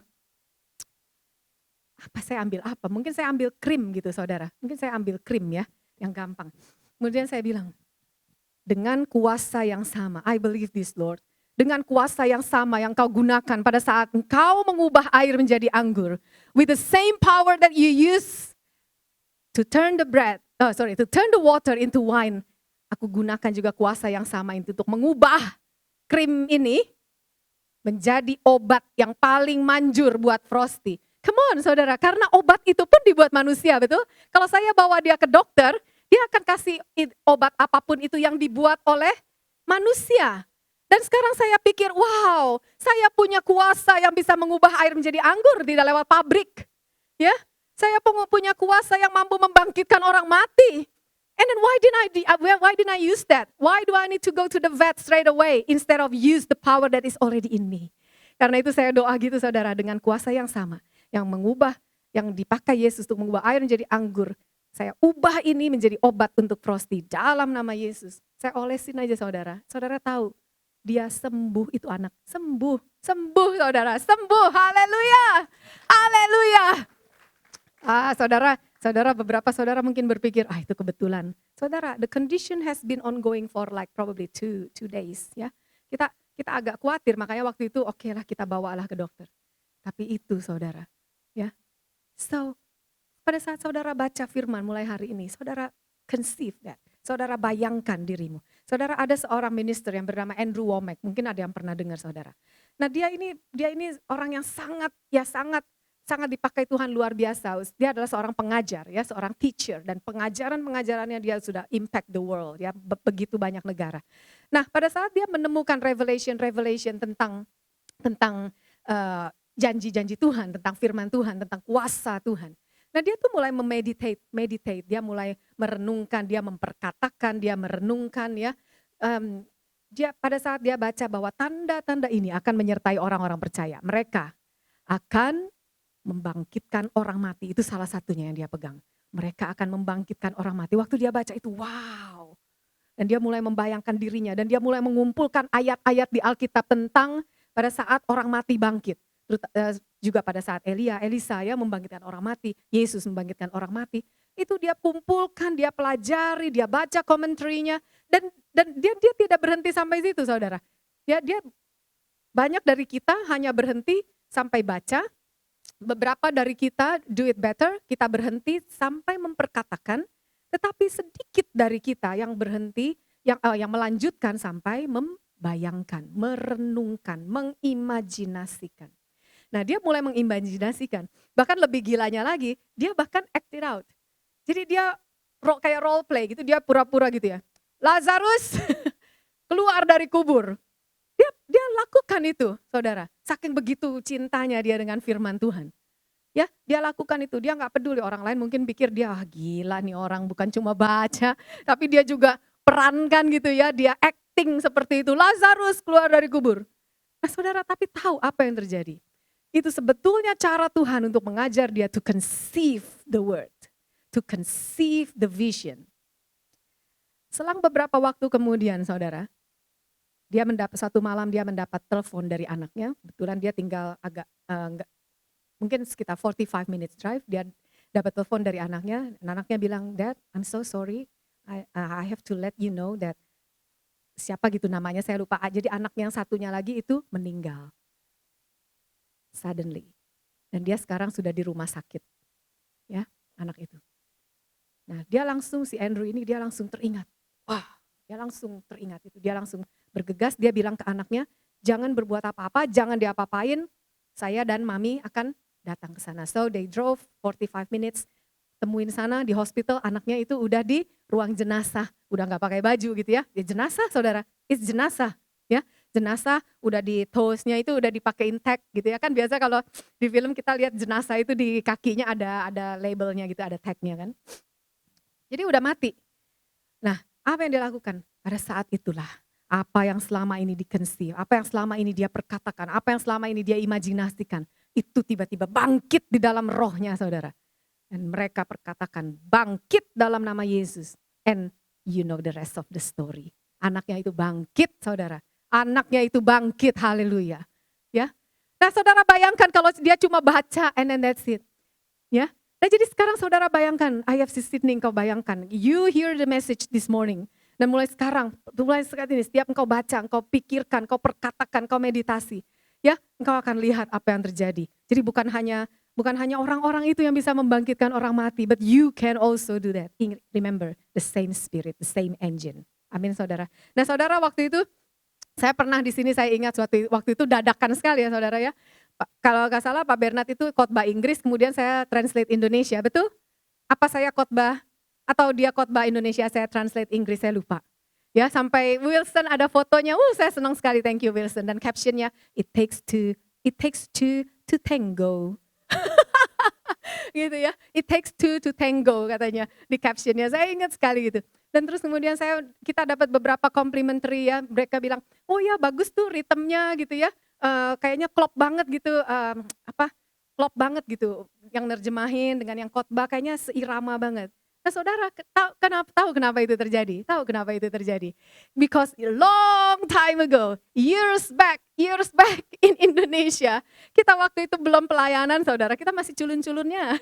Speaker 1: mungkin saya ambil krim gitu saudara. Mungkin saya ambil krim ya, yang gampang. Kemudian saya bilang, dengan kuasa yang sama, I believe this Lord. Dengan kuasa yang sama yang kau gunakan pada saat engkau mengubah air menjadi anggur. With the same power that you use to turn the water into wine. Aku gunakan juga kuasa yang sama itu untuk mengubah krim ini menjadi obat yang paling manjur buat Frosty. Come on saudara, karena obat itu pun dibuat manusia, betul? Kalau saya bawa dia ke dokter, dia akan kasih obat apapun itu yang dibuat oleh manusia. Dan sekarang saya pikir, wow, saya punya kuasa yang bisa mengubah air menjadi anggur tidak lewat pabrik. Ya, saya punya kuasa yang mampu membangkitkan orang mati. And then why didn't I use that? Why do I need to go to the vet straight away instead of use the power that is already in me? Karena itu saya doa gitu saudara, dengan kuasa yang sama, yang mengubah, yang dipakai Yesus untuk mengubah air menjadi anggur. Saya ubah ini menjadi obat untuk Frosty dalam nama Yesus. Saya olesin aja saudara. Saudara tahu, dia sembuh itu anak. Sembuh saudara, sembuh. Haleluya, haleluya. Saudara beberapa saudara mungkin berpikir, itu kebetulan. Saudara, the condition has been ongoing for like probably two days. Ya, kita agak khawatir, makanya waktu itu oke lah kita bawalah ke dokter. Tapi itu saudara, ya. So, pada saat saudara baca firman mulai hari ini, saudara conceive that. Saudara bayangkan dirimu. Saudara, ada seorang minister yang bernama Andrew Wommack, mungkin ada yang pernah dengar saudara. Nah, dia ini orang yang sangat dipakai Tuhan luar biasa. Dia adalah seorang pengajar, ya, seorang teacher, dan pengajarannya dia sudah impact the world, ya, begitu banyak negara. Nah, pada saat dia menemukan revelation tentang janji-janji Tuhan, tentang firman Tuhan, tentang kuasa Tuhan. Nah, dia tuh mulai meditate, dia mulai merenungkan, dia memperkatakan, dia merenungkan, ya. Dia pada saat dia baca bahwa tanda-tanda ini akan menyertai orang-orang percaya. Mereka akan membangkitkan orang mati, itu salah satunya yang dia pegang. Mereka akan membangkitkan orang mati. Waktu dia baca itu, wow. Dan dia mulai membayangkan dirinya, dan dia mulai mengumpulkan ayat-ayat di Alkitab tentang pada saat orang mati bangkit. Juga pada saat Elisa ya membangkitkan orang mati, Yesus membangkitkan orang mati. Itu dia kumpulkan, dia pelajari, dia baca komentarnya, dan dia tidak berhenti sampai situ saudara. Ya, dia banyak dari kita hanya berhenti sampai baca. Beberapa dari kita do it better, kita berhenti sampai memperkatakan, tetapi sedikit dari kita yang berhenti, yang melanjutkan sampai membayangkan, merenungkan, mengimajinasikan. Nah, dia mulai mengimajinasikan, bahkan lebih gilanya lagi, dia bahkan act it out. Jadi dia kayak role play gitu, dia pura-pura gitu ya. Lazarus keluar dari kubur. Dia lakukan itu, saudara. Saking begitu cintanya dia dengan firman Tuhan. Ya, dia lakukan itu, dia gak peduli orang lain mungkin pikir dia gila nih orang, bukan cuma baca, tapi dia juga perankan gitu ya, dia acting seperti itu. Lazarus keluar dari kubur. Nah saudara, tapi tahu apa yang terjadi? Itu sebetulnya cara Tuhan untuk mengajar dia to conceive the word, to conceive the vision. Selang beberapa waktu kemudian saudara, satu malam dia mendapat telepon dari anaknya. Kebetulan dia tinggal mungkin sekitar 45 minutes drive. Dia dapat telepon dari anaknya. Dan anaknya bilang, "Dad, I'm so sorry. I have to let you know that," siapa gitu namanya, saya lupa. Jadi anak yang satunya lagi itu meninggal. Suddenly. Dan dia sekarang sudah di rumah sakit. Ya, anak itu. Nah, si Andrew ini dia langsung teringat. Wah, dia langsung teringat itu. Dia langsung bergegas, dia bilang ke anaknya, "Jangan berbuat apa-apa, jangan diapa-apain. Saya dan Mami akan datang ke sana." So they drove 45 minutes, temuin sana di hospital, anaknya itu udah di ruang jenazah, udah gak pakai baju gitu ya. Ya jenazah saudara, it's jenazah ya. Jenazah udah di toastnya itu udah dipakein tag gitu ya. Kan biasa kalau di film kita lihat jenazah itu di kakinya ada labelnya gitu, ada tagnya kan. Jadi udah mati. Nah, apa yang dia lakukan? Pada saat itulah apa yang selama ini di-conceive, apa yang selama ini dia perkatakan, apa yang selama ini dia imajinasikan, itu tiba-tiba bangkit di dalam rohnya saudara. Dan mereka perkatakan bangkit dalam nama Yesus. And you know the rest of the story. Anaknya itu bangkit saudara. Anaknya itu bangkit, haleluya. Ya. Nah saudara bayangkan kalau dia cuma baca and then that's it. Ya. Nah jadi sekarang saudara bayangkan, I have listening, kau bayangkan. You hear the message this morning. Dan mulai sekarang ini, setiap engkau baca, engkau pikirkan, engkau perkatakan, engkau meditasi. Ya, engkau akan lihat apa yang terjadi. Jadi bukan hanya orang-orang itu yang bisa membangkitkan orang mati, but you can also do that. Remember, the same spirit, the same engine. Amin saudara. Nah saudara waktu itu, saya pernah di sini saya ingat waktu itu dadakan sekali ya saudara ya. Kalau nggak salah Pak Bernard itu khotbah Inggris, kemudian saya translate Indonesia, betul? Apa saya khotbah atau dia khotbah Indonesia, saya translate Inggris, saya lupa. Ya, sampai Wilson ada fotonya. Saya senang sekali, thank you Wilson. Dan captionnya, it takes two to tango. Gitu ya, it takes two to tango katanya di captionnya. Saya ingat sekali gitu. Dan terus kemudian kita dapat beberapa complimentary ya. Mereka bilang, oh ya bagus tuh ritmenya gitu ya. Kayaknya klop banget gitu. Klop banget gitu. Yang nerjemahin dengan yang khotbah kayaknya seirama banget. Nah saudara, tahu kenapa itu terjadi? Tahu kenapa itu terjadi? Because long time ago, years back in Indonesia, kita waktu itu belum pelayanan saudara, kita masih culun-culunnya.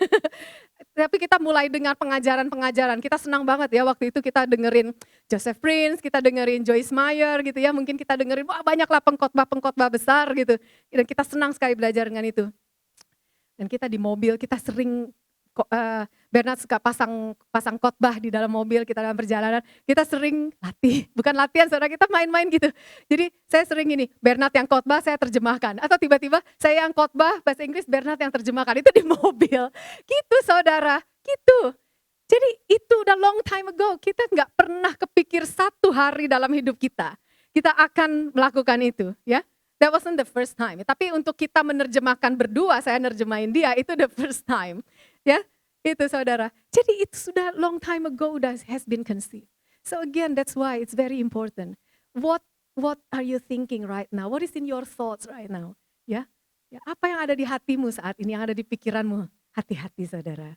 Speaker 1: Tapi kita mulai dengar pengajaran-pengajaran, kita senang banget ya waktu itu kita dengerin Joseph Prince, kita dengerin Joyce Meyer gitu ya, mungkin kita dengerin wah banyaklah pengkhotbah-pengkhotbah besar gitu. Dan kita senang sekali belajar dengan itu. Dan kita di mobil, kita sering Bernard suka pasang khotbah di dalam mobil, kita dalam perjalanan, kita sering bukan latihan saudara, kita main-main gitu. Jadi saya sering ini, Bernard yang khotbah saya terjemahkan, atau tiba-tiba saya yang khotbah bahasa Inggris, Bernard yang terjemahkan, itu di mobil. Gitu saudara, gitu. Jadi itu udah long time ago, kita nggak pernah kepikir satu hari dalam hidup kita akan melakukan itu ya. That wasn't the first time. Tapi untuk kita menerjemahkan berdua, saya nerjemahin dia, itu the first time. Ya, itu saudara. Jadi itu sudah long time ago has been conceived. So again, that's why it's very important. What are you thinking right now? What is in your thoughts right now? Ya, apa yang ada di hatimu saat ini, yang ada di pikiranmu? Hati-hati saudara,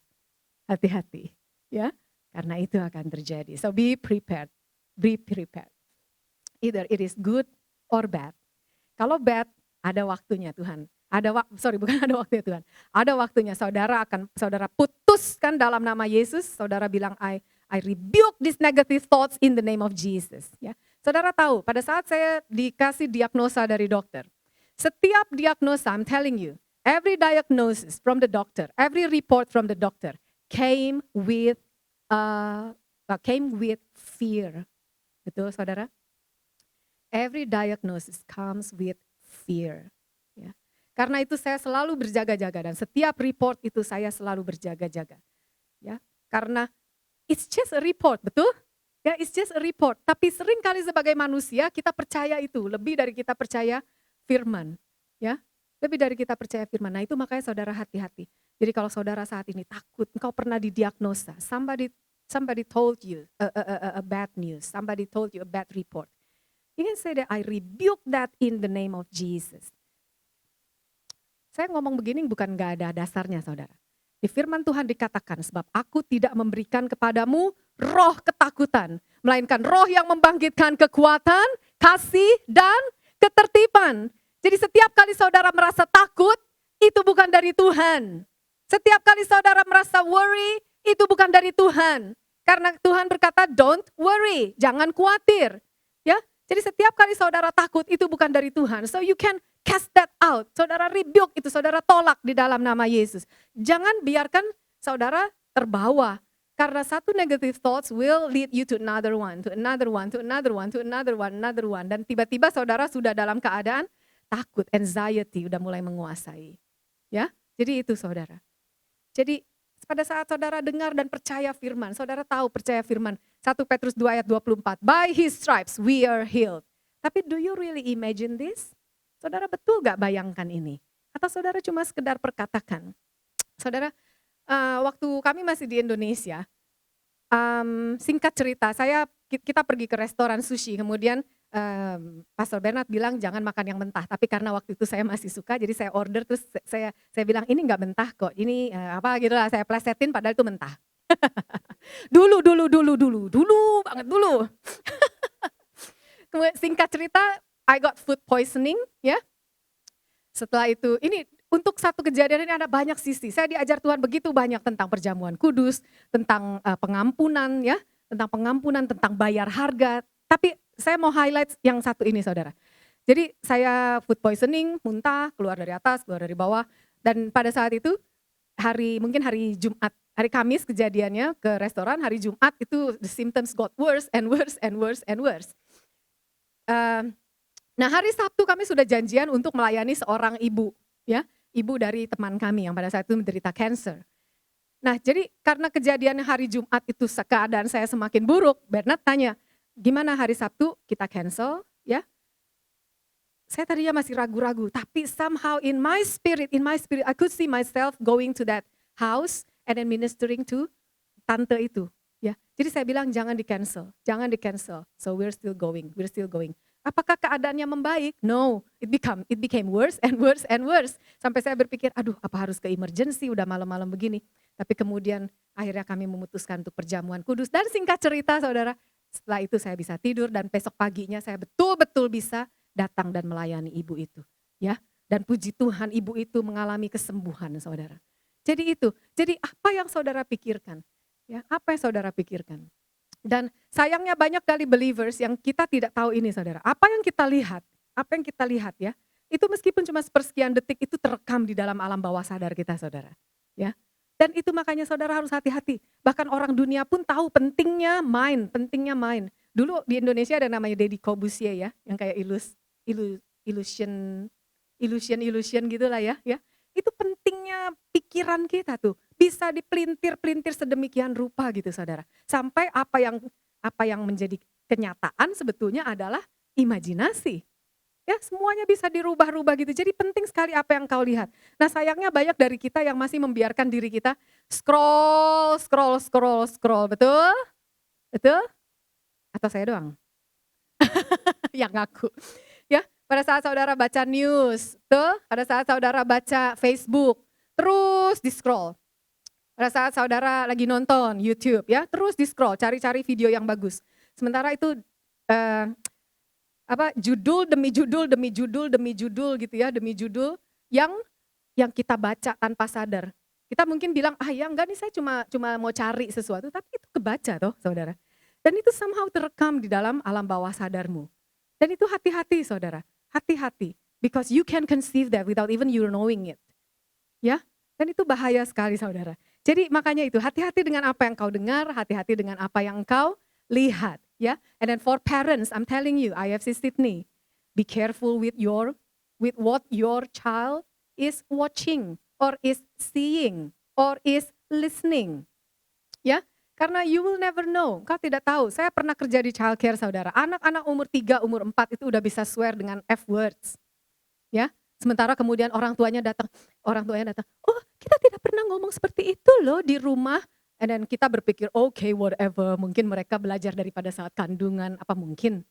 Speaker 1: hati-hati. Ya, karena itu akan terjadi. So be prepared, be prepared. Either it is good or bad. Kalau bad, ada waktunya Tuhan. Bukan ada waktunya Tuhan. Ada waktunya saudara putuskan dalam nama Yesus. Saudara bilang, I rebuke these negative thoughts in the name of Jesus. Ya. Saudara tahu, pada saat saya dikasih diagnosa dari dokter. Setiap diagnosa, I'm telling you, every diagnosis from the doctor, every report from the doctor came with fear. Betul saudara? Every diagnosis comes with fear. Ya. Karena itu saya selalu berjaga-jaga dan setiap report itu saya selalu berjaga-jaga. Ya, karena it's just a report, betul? Ya, it's just a report. Tapi sering kali sebagai manusia kita percaya itu lebih dari kita percaya firman. Ya, lebih dari kita percaya firman. Nah itu makanya saudara hati-hati. Jadi kalau saudara saat ini takut, engkau pernah didiagnosa, somebody told you a bad news, somebody told you a bad report. You can say that I rebuke that in the name of Jesus. Saya ngomong begini bukan gak ada dasarnya saudara. Di firman Tuhan dikatakan, sebab aku tidak memberikan kepadamu roh ketakutan, melainkan roh yang membangkitkan kekuatan, kasih, dan ketertiban. Jadi setiap kali saudara merasa takut, itu bukan dari Tuhan. Setiap kali saudara merasa worry, itu bukan dari Tuhan. Karena Tuhan berkata, don't worry, jangan khawatir. Ya. Jadi setiap kali saudara takut itu bukan dari Tuhan. So you can cast that out. Saudara rebuke itu, saudara tolak di dalam nama Yesus. Jangan biarkan saudara terbawa. Karena satu negative thoughts will lead you to another one, to another one, to another one, to another one, another one. Dan tiba-tiba saudara sudah dalam keadaan takut, anxiety udah mulai menguasai. Ya, jadi itu saudara. Jadi pada saat saudara dengar dan percaya firman, saudara tahu percaya firman. 1 Petrus 2 ayat 24, by His stripes we are healed. Tapi do you really imagine this? Saudara betul gak bayangkan ini? Atau saudara cuma sekedar perkatakan? Saudara, waktu kami masih di Indonesia, singkat cerita, kita pergi ke restoran sushi, kemudian Pastor Bernard bilang jangan makan yang mentah, tapi karena waktu itu saya masih suka, jadi saya order terus saya bilang ini nggak mentah kok, ini apa gitu lah, saya plesetin padahal itu mentah. dulu banget dulu. Singkat cerita, I got food poisoning, ya. Setelah itu, ini untuk satu kejadian ini ada banyak sisi. Saya diajar Tuhan begitu banyak tentang perjamuan kudus, tentang pengampunan, ya, tentang bayar harga. Tapi saya mau highlight yang satu ini saudara. Jadi saya food poisoning, muntah, keluar dari atas, keluar dari bawah. Dan pada saat itu mungkin hari Jumat, hari Kamis kejadiannya ke restoran, hari Jumat itu the symptoms got worse and worse and worse and worse. Nah hari Sabtu kami sudah janjian untuk melayani seorang ibu. ya, ibu dari teman kami yang pada saat itu menderita cancer. Nah, jadi karena kejadian hari Jumat itu keadaan saya semakin buruk, Bernard tanya, gimana hari Sabtu kita cancel, ya? Saya tadinya masih ragu-ragu, tapi somehow in my spirit, I could see myself going to that house and then ministering to tante itu. Ya, jadi saya bilang jangan di cancel. So we're still going. Apakah keadaannya membaik? No, it became worse and worse and worse. Sampai saya berpikir, aduh apa harus ke emergency udah malam-malam begini. Tapi kemudian akhirnya kami memutuskan untuk perjamuan kudus. Dan singkat cerita saudara, setelah itu saya bisa tidur dan besok paginya saya betul-betul bisa datang dan melayani ibu itu. Ya, dan puji Tuhan ibu itu mengalami kesembuhan saudara. Jadi apa yang saudara pikirkan? Ya, apa yang saudara pikirkan? Dan sayangnya banyak kali believers yang kita tidak tahu ini saudara. Apa yang kita lihat ya, itu meskipun cuma sepersekian detik itu terekam di dalam alam bawah sadar kita saudara. Ya, dan itu makanya saudara harus hati-hati. Bahkan orang dunia pun tahu pentingnya mind. Dulu di Indonesia ada namanya Deddy Corbuzier ya, yang kayak illusion gitulah ya. Itu pentingnya pikiran kita tuh bisa dipelintir sedemikian rupa gitu saudara. Sampai apa yang menjadi kenyataan sebetulnya adalah imajinasi. Ya, semuanya bisa dirubah-rubah gitu. Jadi penting sekali apa yang kau lihat. Nah, sayangnya banyak dari kita yang masih membiarkan diri kita scroll. Betul? Betul? Atau saya doang? Yang ngaku. Ya, pada saat saudara baca news, tuh, pada saat saudara baca Facebook, terus di-scroll. Pada saat saudara lagi nonton YouTube, ya, terus di-scroll, cari-cari video yang bagus. Sementara itu judul demi judul gitu ya, demi judul yang kita baca tanpa sadar. Kita mungkin bilang, ya enggak nih saya cuma mau cari sesuatu, tapi itu kebaca toh saudara. Dan itu somehow terekam di dalam alam bawah sadarmu. Dan itu hati-hati saudara, hati-hati. Because you can conceive that without even you knowing it. Ya, dan itu bahaya sekali saudara. Jadi makanya itu hati-hati dengan apa yang kau dengar, hati-hati dengan apa yang kau lihat. Ya, and then for parents, I'm telling you, IFC Sydney, be careful with what your child is watching, or is seeing, or is listening. Ya, karena you will never know, kau tidak tahu. Saya pernah kerja di childcare saudara, anak-anak umur 3, umur 4 itu udah bisa swear dengan F words. Ya, sementara kemudian orang tuanya datang, oh kita tidak pernah ngomong seperti itu loh di rumah. And then kita berpikir, okay, whatever, mungkin mereka belajar daripada saat kandungan, apa mungkin.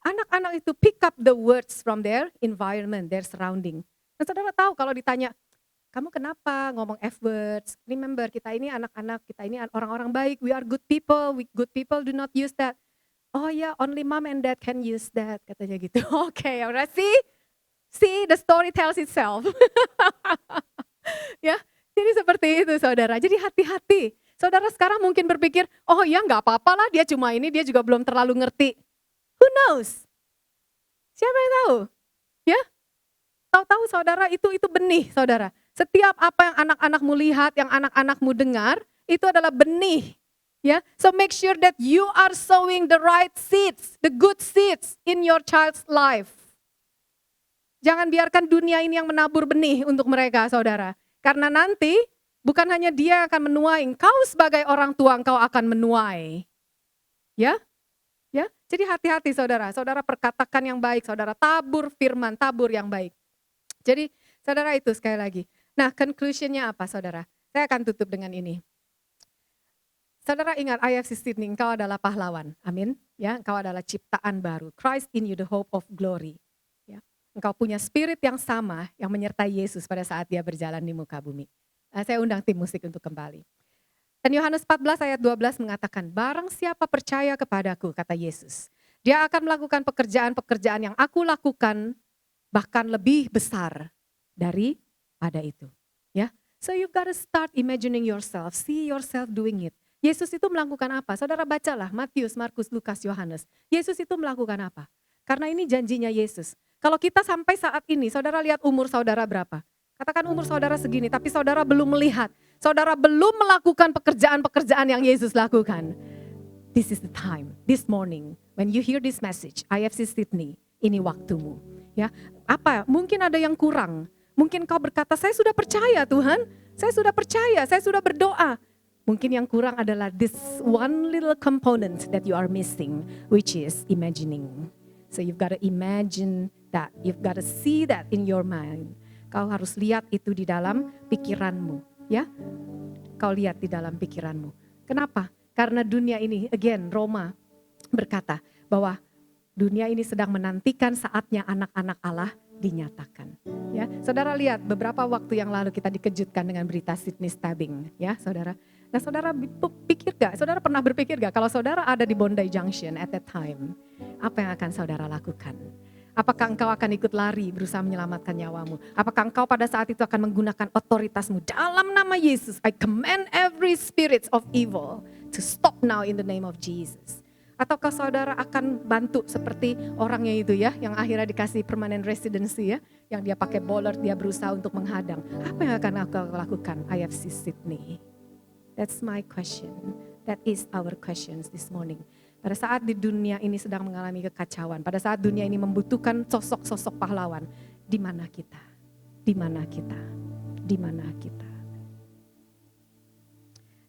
Speaker 1: Anak-anak itu pick up the words from their environment, their surrounding. Dan saudara tahu kalau ditanya, kamu kenapa ngomong F-words? Remember, kita ini anak-anak, kita ini orang-orang baik, we are good people do not use that. Oh ya, only mom and dad can use that, katanya gitu. Okay, alright, see, the story tells itself. Ya, jadi seperti itu saudara, jadi hati-hati. Saudara sekarang mungkin berpikir, oh ya gak apa-apa lah, dia cuma ini, dia juga belum terlalu ngerti. Who knows? Siapa yang tahu? Ya, tahu-tahu saudara itu benih saudara. Setiap apa yang anak-anakmu lihat, yang anak-anakmu dengar, itu adalah benih. Ya, so make sure that you are sowing the right seeds, the good seeds in your child's life. Jangan biarkan dunia ini yang menabur benih untuk mereka saudara. Karena nanti bukan hanya dia akan menuai, engkau sebagai orang tua engkau akan menuai. Ya, jadi hati-hati saudara, saudara perkatakan yang baik, saudara tabur firman, tabur yang baik. Jadi saudara itu sekali lagi. Nah conclusionnya apa saudara? Saya akan tutup dengan ini. Saudara ingat IFC Sydney, engkau adalah pahlawan, amin. Ya, engkau adalah ciptaan baru, Christ in you the hope of glory. Ya, engkau punya spirit yang sama yang menyertai Yesus pada saat dia berjalan di muka bumi. Saya undang tim musik untuk kembali. Dan Yohanes 14 ayat 12 mengatakan, barang siapa percaya kepadaku, kata Yesus, dia akan melakukan pekerjaan-pekerjaan yang aku lakukan, bahkan lebih besar daripada itu. Ya, so you gotta start imagining yourself, see yourself doing it. Yesus itu melakukan apa? Saudara bacalah Matius, Markus, Lukas, Yohanes. Yesus itu melakukan apa? Karena ini janjinya Yesus. Kalau kita sampai saat ini, saudara lihat umur saudara berapa? Katakan umur saudara segini, tapi saudara belum melihat. Saudara belum melakukan pekerjaan-pekerjaan yang Yesus lakukan. This is the time, this morning, when you hear this message, IFC Sydney, ini waktumu. Ya, apa? Mungkin ada yang kurang. Mungkin kau berkata, saya sudah percaya Tuhan, saya sudah percaya, saya sudah berdoa. Mungkin yang kurang adalah this one little component that you are missing, which is imagining. So you've got to imagine that, you've got to see that in your mind. Kau harus lihat itu di dalam pikiranmu, ya. Kau lihat di dalam pikiranmu. Kenapa? Karena dunia ini, again, Roma berkata bahwa dunia ini sedang menantikan saatnya anak-anak Allah dinyatakan. Ya, saudara lihat beberapa waktu yang lalu kita dikejutkan dengan berita Sydney stabbing, ya, saudara. Nah, saudara pikir gak? Saudara pernah berpikir gak kalau saudara ada di Bondi Junction at that time, apa yang akan saudara lakukan? Apakah engkau akan ikut lari berusaha menyelamatkan nyawamu? Apakah engkau pada saat itu akan menggunakan otoritasmu dalam nama Yesus? I command every spirit of evil to stop now in the name of Jesus. Ataukah saudara akan bantu seperti orangnya itu ya, yang akhirnya dikasih permanent residency ya, yang dia pakai bollard, dia berusaha untuk menghadang. Apa yang akan aku lakukan? IFC Sydney. That's my question. That is our questions this morning. Pada saat di dunia ini sedang mengalami kekacauan, pada saat dunia ini membutuhkan sosok-sosok pahlawan, di mana kita? Di mana kita? Di mana kita?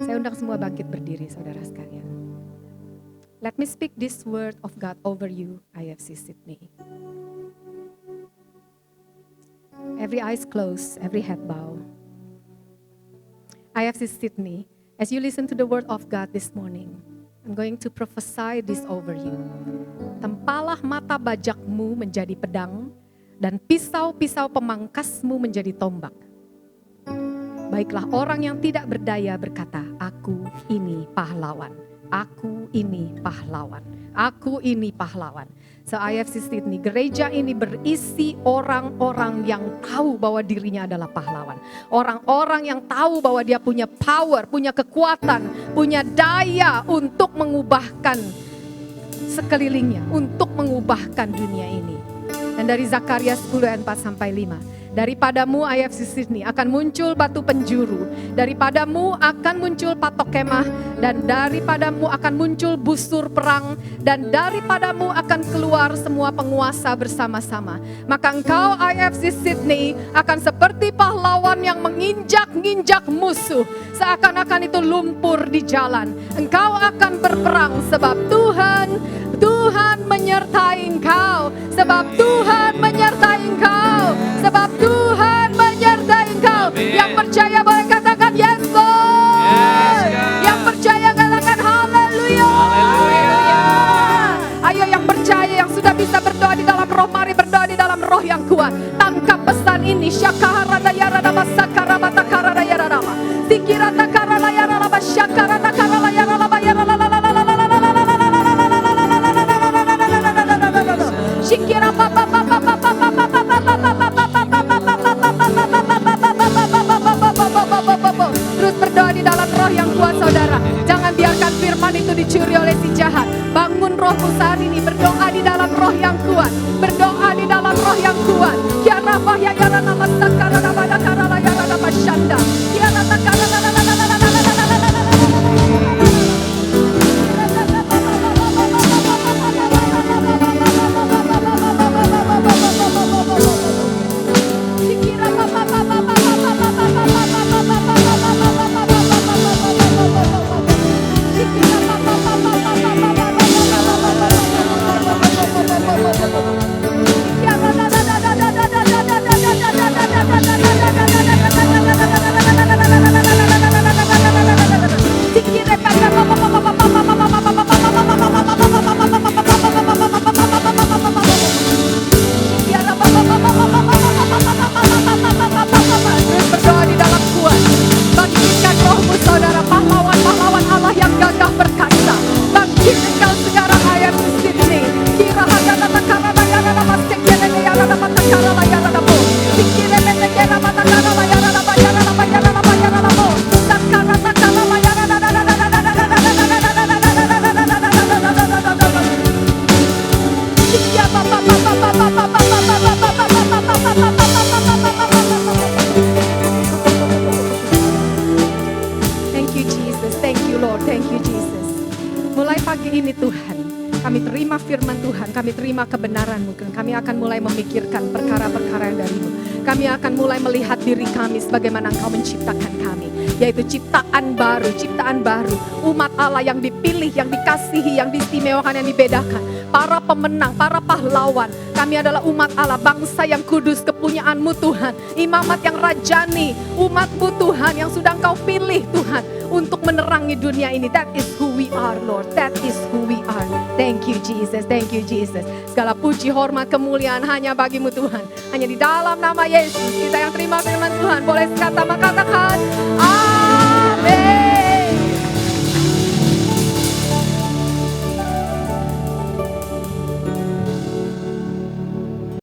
Speaker 1: Saya undang semua bangkit berdiri, saudara sekalian. Let me speak this word of God over you, IFC Sydney. Every eyes closed, every head bow. IFC Sydney, as you listen to the word of God this morning, I'm going to prophesy this over you. Tempalah mata bajakmu menjadi pedang, dan pisau-pisau pemangkasmu menjadi tombak. Baiklah orang yang tidak berdaya berkata, aku ini pahlawan. Aku ini pahlawan. Aku ini pahlawan. So IFC Sydney, gereja ini berisi orang-orang yang tahu bahwa dirinya adalah pahlawan. Orang-orang yang tahu bahwa dia punya power, punya kekuatan, punya daya untuk mengubahkan sekelilingnya, untuk mengubahkan dunia ini. Dan dari Zakaria 10 ayat 4 sampai 5. Daripadamu IFC Sydney akan muncul batu penjuru, daripadamu akan muncul patok kemah, dan daripadamu akan muncul busur perang, dan daripadamu akan keluar semua penguasa bersama-sama. Maka engkau IFC Sydney akan seperti pahlawan yang menginjak-injak musuh, seakan-akan itu lumpur di jalan. Engkau akan berperang sebab Tuhan menyertai engkau, sebab Tuhan menyertai engkau, sebab Tuhan menyertai engkau. Yang percaya boleh katakan yes Lord.
Speaker 2: Yes, God.
Speaker 1: Yang percaya katakan haleluya. Ayo yang percaya, yang sudah bisa berdoa di dalam roh, mari berdoa di dalam roh yang kuat. Tangkap pesan ini. Syakarada yarada basakarabata karada yarada. Sikirata karada yarada basyakarata karada yarada yarada. Shikira papa papa papa papa papa. Terus berdoa di dalam roh yang kuat saudara. Jangan biarkan firman itu dicuri oleh si jahat. Bangun rohmu saat ini, berdoa di dalam roh yang kuat. Berdoa di dalam roh yang kuat. Kiara bahya yara nama sakara nama dakara yara nama syanda. Kiara takara kebenaran-Mu, kami akan mulai memikirkan perkara-perkara yang dari-Mu. kami akan mulai melihat diri kami sebagaimana Engkau menciptakan kami. Yaitu ciptaan baru, umat Allah yang dipilih, yang dikasihi, yang diistimewakan, yang dibedakan. Para pemenang, para pahlawan. Kami adalah umat Allah, bangsa yang kudus, kepunyaan-Mu Tuhan. Imamat yang rajani, umat-Mu Tuhan yang sudah Engkau pilih Tuhan. Untuk menerangi dunia ini. That is who we are, Lord. That is who we are. Thank you Jesus, thank you Jesus. Segala puji, hormat, kemuliaan hanya bagi-Mu Tuhan. Hanya di dalam nama Yesus kita yang terima firman Tuhan. Boleh katakan amin.